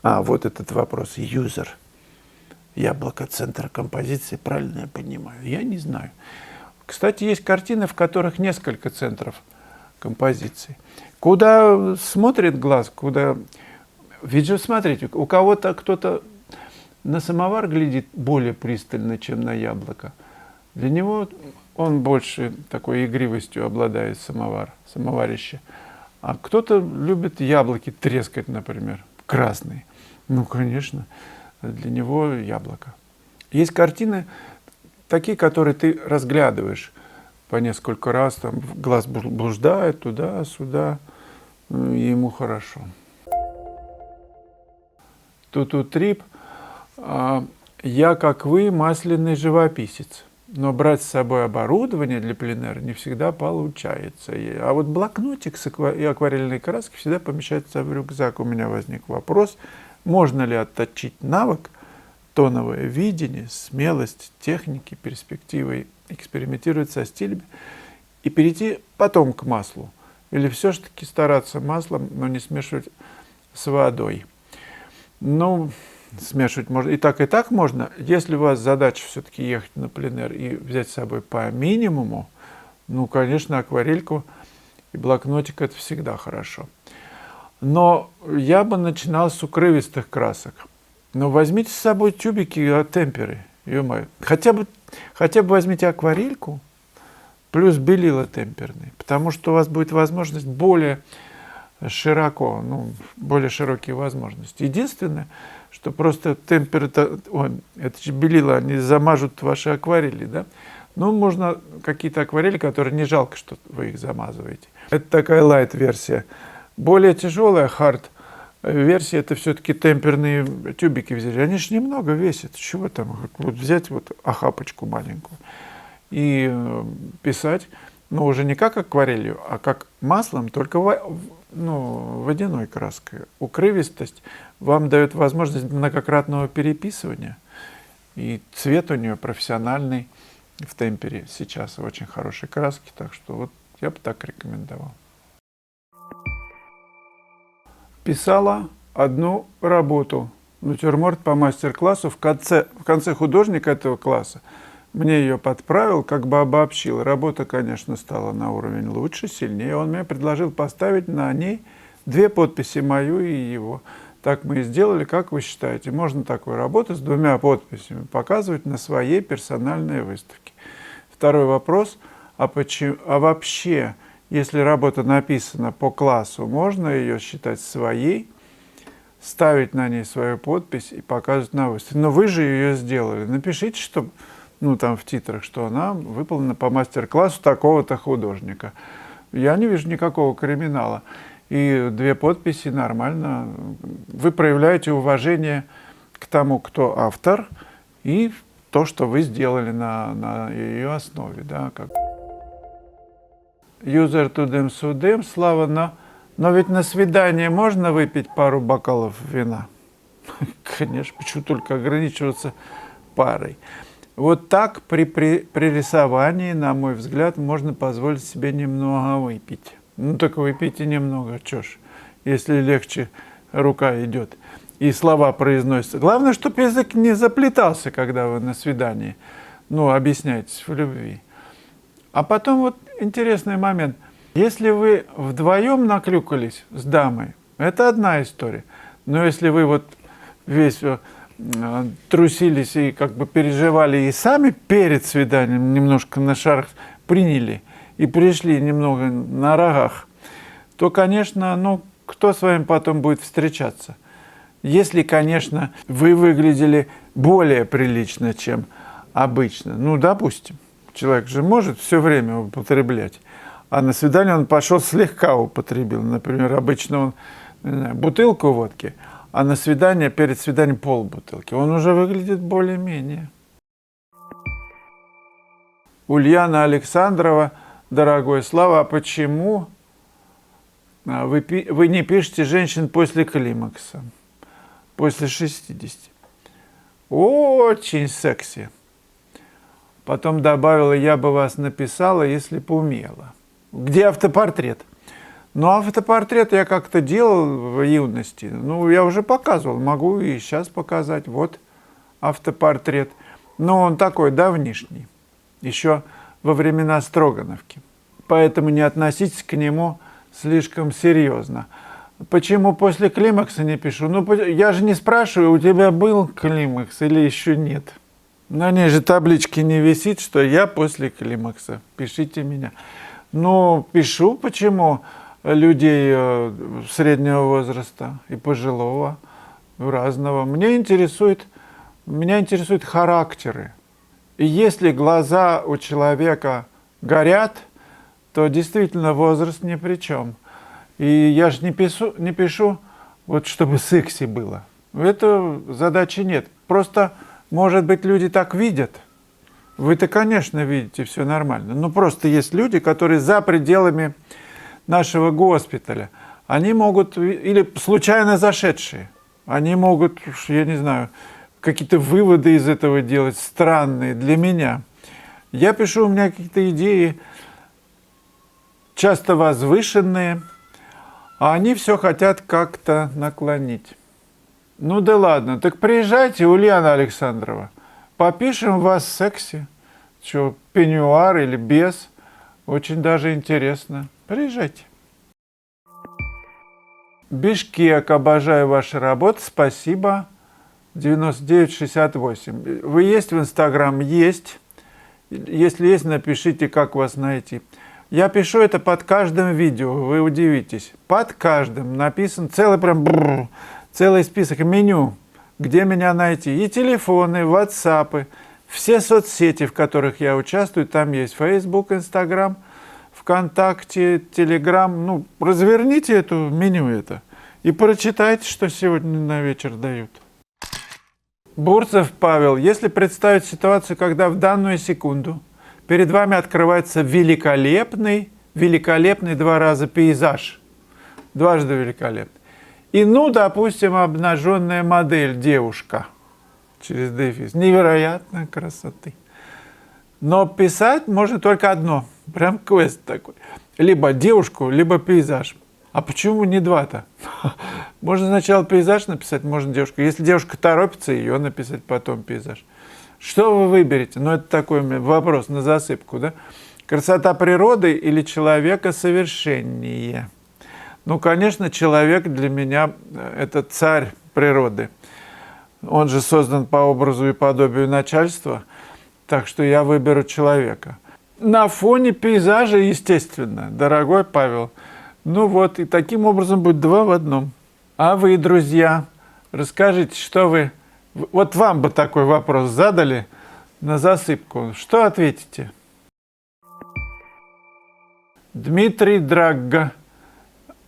Вот этот вопрос. User. Яблоко, центр композиции. Правильно я понимаю? Я не знаю. Кстати, есть картины, в которых несколько центров композиции. Куда смотрит глаз, куда... Ведь же, смотрите, у кого-то кто-то на самовар глядит более пристально, чем на яблоко. Для него он больше такой игривостью обладает, самоварище. А кто-то любит яблоки трескать, например, красные. Ну, конечно, для него яблоко. Есть картины такие, которые ты разглядываешь по несколько раз, там глаз блуждает туда-сюда, и ему хорошо. Туту-трип. Я, как вы, масляный живописец, но брать с собой оборудование для пленэра не всегда получается. А вот блокнотик и акварельные краски всегда помещаются в рюкзак. У меня возник вопрос, можно ли отточить навык, тоновое видение, смелость, техники, перспективы, экспериментировать со стилями и перейти потом к маслу. Или все-таки стараться маслом, но не смешивать с водой. Ну, смешивать можно и так можно. Если у вас задача все-таки ехать на пленэр и взять с собой по минимуму, ну, конечно, акварельку и блокнотик – это всегда хорошо. Но я бы начинал с укрывистых красок. Но возьмите с собой тюбики от темперы, ё-моё. Хотя бы возьмите акварельку плюс белила темперные, потому что у вас будет возможность более широко, более широкие возможности. Единственное, что просто это же белила, они замажут ваши акварели, да? Ну, можно какие-то акварели, которые не жалко, что вы их замазываете. Это такая лайт-версия. Более тяжелая, хард-версия, это все-таки темперные тюбики взяли. Они же немного весят. Чего там? Вот взять вот охапочку маленькую и писать, но уже не как акварелью, а как маслом, только водяной краской. Укрывистость вам дает возможность многократного переписывания. И цвет у нее профессиональный в темпере сейчас очень хорошие краски, так что вот я бы так рекомендовал. Писала одну работу, натюрморт по мастер-классу. В конце художник этого класса мне ее подправил, как бы обобщил. Работа, конечно, стала на уровень лучше, сильнее. Он мне предложил поставить на ней 2 подписи, мою и его. Так мы и сделали. Как вы считаете, можно такую работу с 2 подписями показывать на своей персональной выставке? Второй вопрос. А вообще, если работа написана по классу, можно ее считать своей, ставить на ней свою подпись и показывать на выставке? Но вы же ее сделали. Напишите, что, там в титрах, что она выполнена по мастер-классу такого-то художника. Я не вижу никакого криминала. И 2 подписи нормально. Вы проявляете уважение к тому, кто автор, и то, что вы сделали на ее основе. Да, как. User тудем-судем, Слава, но ведь на свидание можно выпить пару бокалов вина? Конечно, почему только ограничиваться парой? Вот так при рисовании, на мой взгляд, можно позволить себе немного выпить. Только выпейте немного, чё ж, если легче рука идет и слова произносятся. Главное, чтобы язык не заплетался, когда вы на свидании, объясняетесь в любви. А потом вот интересный момент. Если вы вдвоем наклюкались с дамой, это одна история. Но если вы вот весь трусились и как бы переживали и сами перед свиданием немножко на шарах приняли и пришли немного на рогах, то, конечно, кто с вами потом будет встречаться? Если, конечно, вы выглядели более прилично, чем обычно. Допустим, человек же может все время употреблять, а на свидание он пошел слегка употребил. Например, обычно он бутылку водки, а на свидание, перед свиданием полбутылки. Он уже выглядит более-менее. Ульяна Александрова, дорогой Слава, а почему вы не пишете женщин после климакса, после 60? Очень секси. Потом добавила, я бы вас написала, если бы умела. Где автопортрет? Ну, автопортрет я как-то делал в юности. Ну, я уже показывал, могу и сейчас показать. Вот автопортрет. Но он такой давнишний, еще во времена Строгановки. Поэтому не относитесь к нему слишком серьезно. Почему после климакса не пишу? Ну, я же не спрашиваю, у тебя был климакс или еще нет. На ней же таблички не висит, что я после климакса. Пишите меня. Ну, пишу, почему людей среднего возраста и пожилого, разного. Меня интересуют характеры. И если глаза у человека горят, то действительно возраст ни при чем. И я же не пишу, вот чтобы секси было. Это задачи нет. Просто, может быть, люди так видят. Вы-то, конечно, видите, все нормально. Но просто есть люди, которые за пределами нашего госпиталя. Они могут, или случайно зашедшие, они могут, я не знаю, какие-то выводы из этого делать странные для меня. Я пишу, у меня какие-то идеи, часто возвышенные, а они все хотят как-то наклонить. Ну да ладно, так приезжайте, Ульяна Александрова, попишем вас в сексе. Что, пеньюар или без, очень даже интересно. Приезжайте. Бишкек, обожаю ваши работы, спасибо. 9968. Вы есть в Инстаграм? Есть. Если есть, напишите, как вас найти. Я пишу это под каждым видео, вы удивитесь. Под каждым написан целый список меню, где меня найти. И телефоны, ватсапы, все соцсети, в которых я участвую, там есть Facebook, Instagram, ВКонтакте, Телеграм. Ну, разверните это меню и прочитайте, что сегодня на вечер дают. Бурцев Павел, если представить ситуацию, когда в данную секунду перед вами открывается великолепный 2 раза пейзаж, дважды великолепный, и, ну, допустим, обнаженная модель, девушка, через дефис, невероятной красоты. Но писать можно только одно, прям квест такой, либо девушку, либо пейзаж. А почему не 2-то? Можно сначала пейзаж написать, можно девушку. Если девушка торопится, ее написать, потом пейзаж. Что вы выберете? Ну, это такой вопрос на засыпку, да? Красота природы или человека совершеннее? Ну, конечно, человек для меня – это царь природы. Он же создан по образу и подобию начальства, так что я выберу человека. На фоне пейзажа, естественно, дорогой Павел. Ну вот, и таким образом будет 2 в 1. А вы, друзья, расскажите, что вы... Вот вам бы такой вопрос задали на засыпку. Что ответите? Дмитрий Драгга.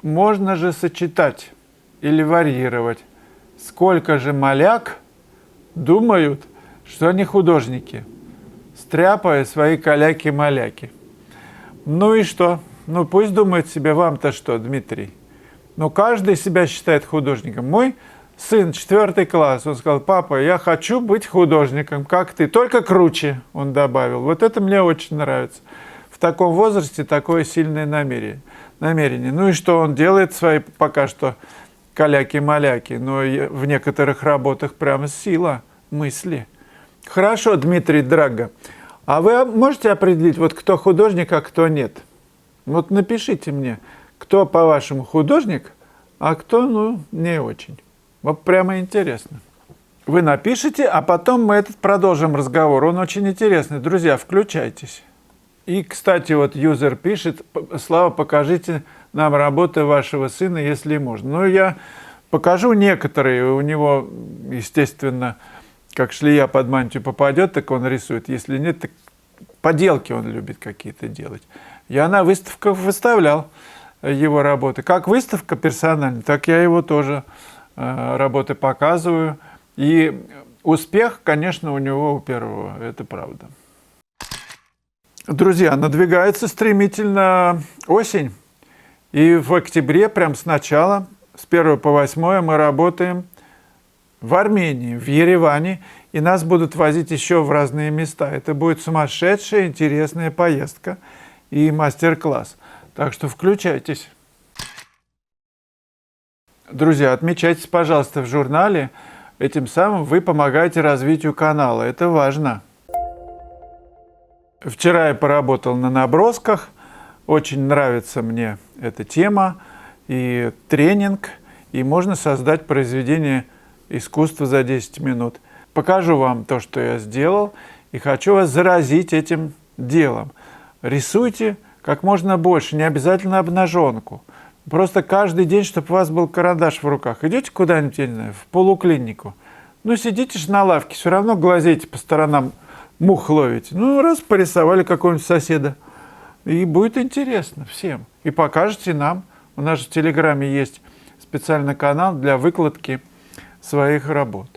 Можно же сочетать или варьировать. Сколько же маляк думают, что они художники, стряпая свои каляки-маляки. Ну и что? Ну пусть думает себе, вам-то что, Дмитрий? Ну каждый себя считает художником. Мой сын, 4 класс, он сказал: папа, я хочу быть художником, как ты, только круче, он добавил. Вот это мне очень нравится. В таком возрасте такое сильное намерение. Ну и что он делает свои пока что каляки-маляки, но в некоторых работах прямо сила мысли. Хорошо, Дмитрий Драгга. А вы можете определить, вот кто художник, а кто нет? Вот напишите мне, кто, по-вашему, художник, а кто, ну, не очень. Вот прямо интересно. Вы напишите, а потом мы продолжим разговор. Он очень интересный. Друзья, включайтесь. И, кстати, вот юзер пишет: Слава, покажите нам работы вашего сына, если можно. Ну, я покажу некоторые. У него, естественно, как шлея под мантию попадет, так он рисует. Если нет, так поделки он любит какие-то делать. Я на выставках выставлял его работы. Как выставка персональная, так я его тоже работы показываю. И успех, конечно, у него у первого, это правда. Друзья, надвигается стремительно осень. И в октябре, прям с начала, с 1 по 8 мы работаем в Армении, в Ереване. И нас будут возить еще в разные места. Это будет сумасшедшая, интересная поездка и мастер-класс. Так что включайтесь. Друзья, отмечайтесь, пожалуйста, в журнале. Этим самым вы помогаете развитию канала. Это важно. Вчера я поработал на набросках. Очень нравится мне эта тема и тренинг. И можно создать произведение искусства за 10 минут. Покажу вам то, что я сделал. И хочу вас заразить этим делом. Рисуйте как можно больше, не обязательно обнаженку. Просто каждый день, чтобы у вас был карандаш в руках. Идете куда-нибудь, я не знаю, в полуклинику. Ну, сидите же на лавке, все равно глазеете по сторонам, мух ловите. Ну, раз порисовали какого-нибудь соседа. И будет интересно всем. И покажете нам. У нас же в Телеграме есть специальный канал для выкладки своих работ.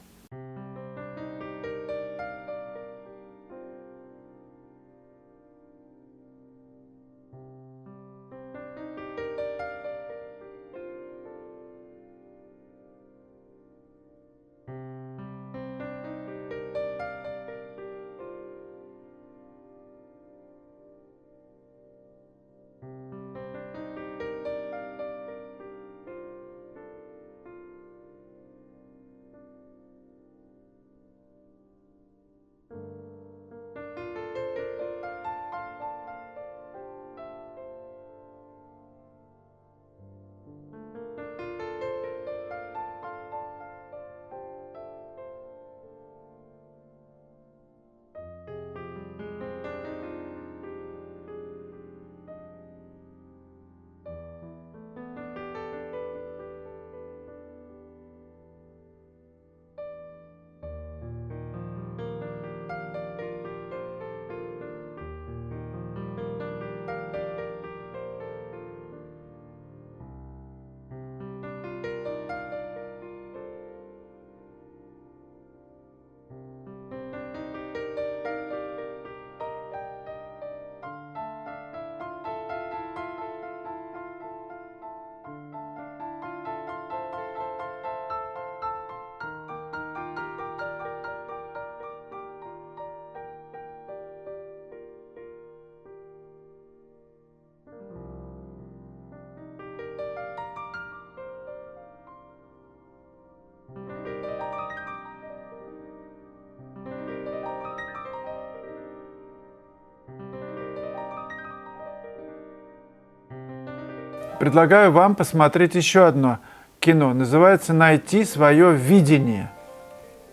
Предлагаю вам посмотреть еще одно кино. Называется «Найти свое видение».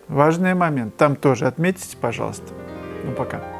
Важный момент. Там тоже отметьте, пожалуйста. Ну, пока.